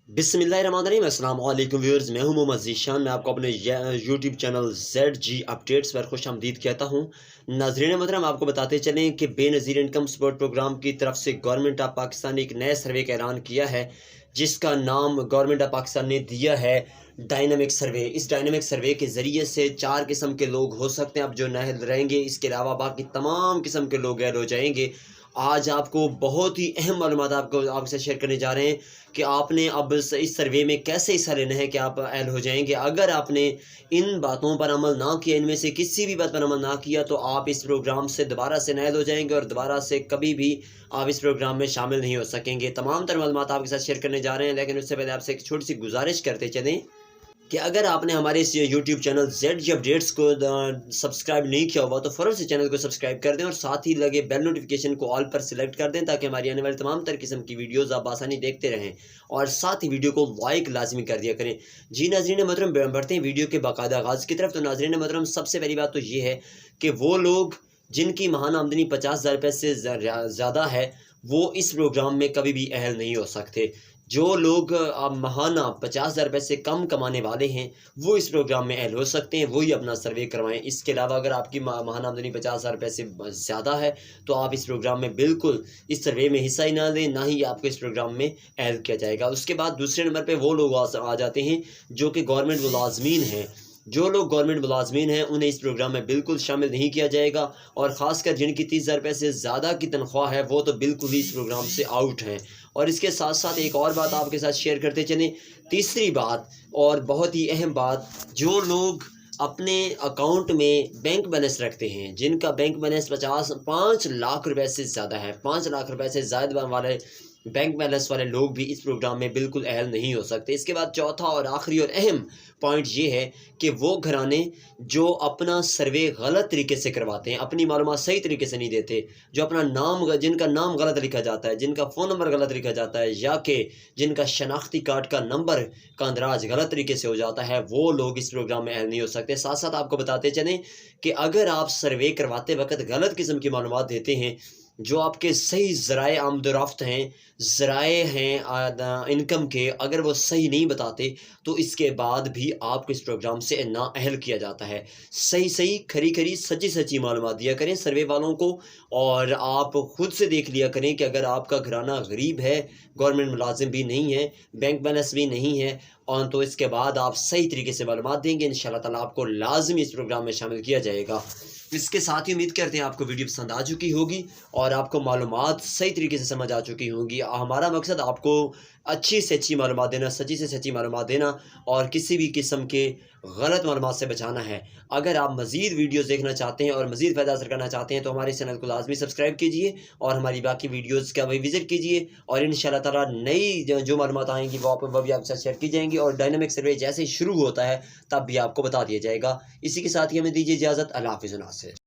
बिस्मिल्लाहिर्रहमानिर्रहीम। अस्सलाम वालेकुम व्यूअर्स, मैं हूं मोहम्मद ज़ीशान। मैं आपको अपने यूट्यूब चैनल ZG अपडेट्स पर खुश आमदीद कहता हूं। नाज़रीन मोहतरम, आपको बताते चलें कि बेनज़ीर इनकम सपोर्ट प्रोग्राम की तरफ से गवर्नमेंट ऑफ पाकिस्तान ने एक नए सर्वे का ऐलान किया है, जिसका नाम गवर्नमेंट ऑफ पाकिस्तान ने दिया है डायनामिक सर्वे। इस डायनामिक सर्वे के ज़रिए से 4 किस्म के लोग हो सकते हैं अब जो नाअहल रहेंगे, इसके अलावा बाकी तमाम किस्म के लोग अहल हो जाएंगे। आज आपको बहुत ही अहम मालूमात आपसे शेयर करने जा रहे हैं कि आपने अब इस सर्वे में कैसे हिस्सा लेना है कि आप अहल हो जाएंगे। अगर आपने इन बातों पर अमल ना किया, इनमें से किसी भी बात पर अमल ना किया, तो आप इस प्रोग्राम से दोबारा से नाअहल हो जाएंगे और दोबारा से कभी भी आप इस प्रोग्राम में शामिल नहीं हो सकेंगे। तमाम तर मालूमात आपके साथ शेयर करने जा रहे हैं, लेकिन उससे पहले आपसे एक छोटी सी गुजारिश करते चलें कि अगर आपने हमारे इस यूट्यूब चैनल ZG अपडेट्स को सब्सक्राइब नहीं किया हुआ तो फ़ौरन से चैनल को सब्सक्राइब कर दें और साथ ही लगे बेल नोटिफिकेशन को ऑल पर सिलेक्ट कर दें, ताकि हमारी आने वाली तमाम तर किस्म की वीडियोस आप आसानी देखते रहें। और साथ ही वीडियो को लाइक लाजमी कर दिया करें। जी नाज़रीन मोहतरम, बढ़ते हैं वीडियो के बाकायदा आगाज़ की तरफ। तो नाज़रीन मोहतरम, सबसे पहली बात तो ये है कि वो लोग जिनकी माहाना आमदनी 50,000 रुपये से ज़्यादा है, वो इस प्रोग्राम में कभी भी अहल नहीं हो सकते। जो लोग माहाना 50,000 रुपये से कम कमाने वाले हैं, वो इस प्रोग्राम में अहल हो सकते हैं, वही अपना सर्वे करवाएं। इसके अलावा अगर आपकी माहाना आमदनी 50,000 रुपये से ज़्यादा है, तो आप इस प्रोग्राम में बिल्कुल इस सर्वे में हिस्सा ही ना लें, ना ही आपको इस प्रोग्राम में अहल किया जाएगा। उसके बाद दूसरे नंबर पर वो लोग आ जाते हैं जो कि गवर्नमेंट मुलाजमीन हैं। जो लोग गवर्नमेंट मुलाजमीन हैं, उन्हें इस प्रोग्राम में बिल्कुल शामिल नहीं किया जाएगा, और ख़ासकर जिनकी 30,000 रुपये से ज़्यादा की तनख्वाह है, वो तो बिल्कुल ही इस प्रोग्राम से आउट हैं। और इसके साथ साथ एक और बात आपके साथ शेयर करते चलें। तीसरी बात और बहुत ही अहम बात, जो लोग अपने अकाउंट में बैंक बैलेंस रखते हैं, जिनका बैंक बैलेंस 5 लाख रुपए से ज़्यादा है, 5 लाख रुपए से ज़्यादा वाले बैंक बैलेंस वाले लोग भी इस प्रोग्राम में बिल्कुल अहल नहीं हो सकते। इसके बाद चौथा और आखिरी और अहम पॉइंट ये है कि वो घराने जो अपना सर्वे गलत तरीके से करवाते हैं, अपनी मालूमात सही तरीके से नहीं देते, जो अपना नाम, जिनका नाम गलत लिखा जाता है, जिनका फ़ोन नंबर गलत लिखा जाता है, या कि जिनका शनाख्ती कार्ड का नंबर का अंदराज गलत तरीके से हो जाता है, वो लोग इस प्रोग्राम में अहल नहीं हो सकते। साथ साथ आपको बताते चलें कि अगर आप सर्वे करवाते वक्त गलत किस्म की मालूमात देते हैं, जो आपके सही ज़राए आमदोरफ्त हैं, ज़राए हैं इनकम के, अगर वो सही नहीं बताते, तो इसके बाद भी आपको इस प्रोग्राम से नाअहल किया जाता है। सही खरी खरी सच्ची सच्ची मालूमात दिया करें सर्वे वालों को, और आप खुद से देख लिया करें कि अगर आपका घराना गरीब है, गवर्नमेंट मुलाजिम भी नहीं है, बैंक बैलेंस भी नहीं है, और तो इसके बाद आप सही तरीके से मालूमात देंगे, इंशाल्लाह ताला आपको लाजमी इस प्रोग्राम में शामिल किया जाएगा। इसके साथ ही उम्मीद करते हैं आपको वीडियो पसंद आ चुकी होगी और आपको मालूमात सही तरीके से समझ आ चुकी होंगी। हमारा मकसद आपको अच्छी से अच्छी मालूमात देना, सच्ची से सच्ची मालूमात देना, और किसी भी किस्म के गलत मालूमात से बचाना है। अगर आप मज़ीद वीडियोस देखना चाहते हैं और मज़ीद फ़ायदा हासिल करना चाहते हैं, तो हमारे चैनल को लाजमी सब्सक्राइब कीजिए और हमारी बाकी वीडियोस का भी विज़िट कीजिए, और इंशाल्लाह ताला नई जो मालूमात आएंगी वो भी आपके साथ शेयर की जाएंगी। और डायनामिक सर्वे जैसे ही शुरू होता है, तब भी आपको बता दिया जाएगा। इसी के साथ ही हमें दीजिए इजाज़त। अल्लाह हाफ़िज़।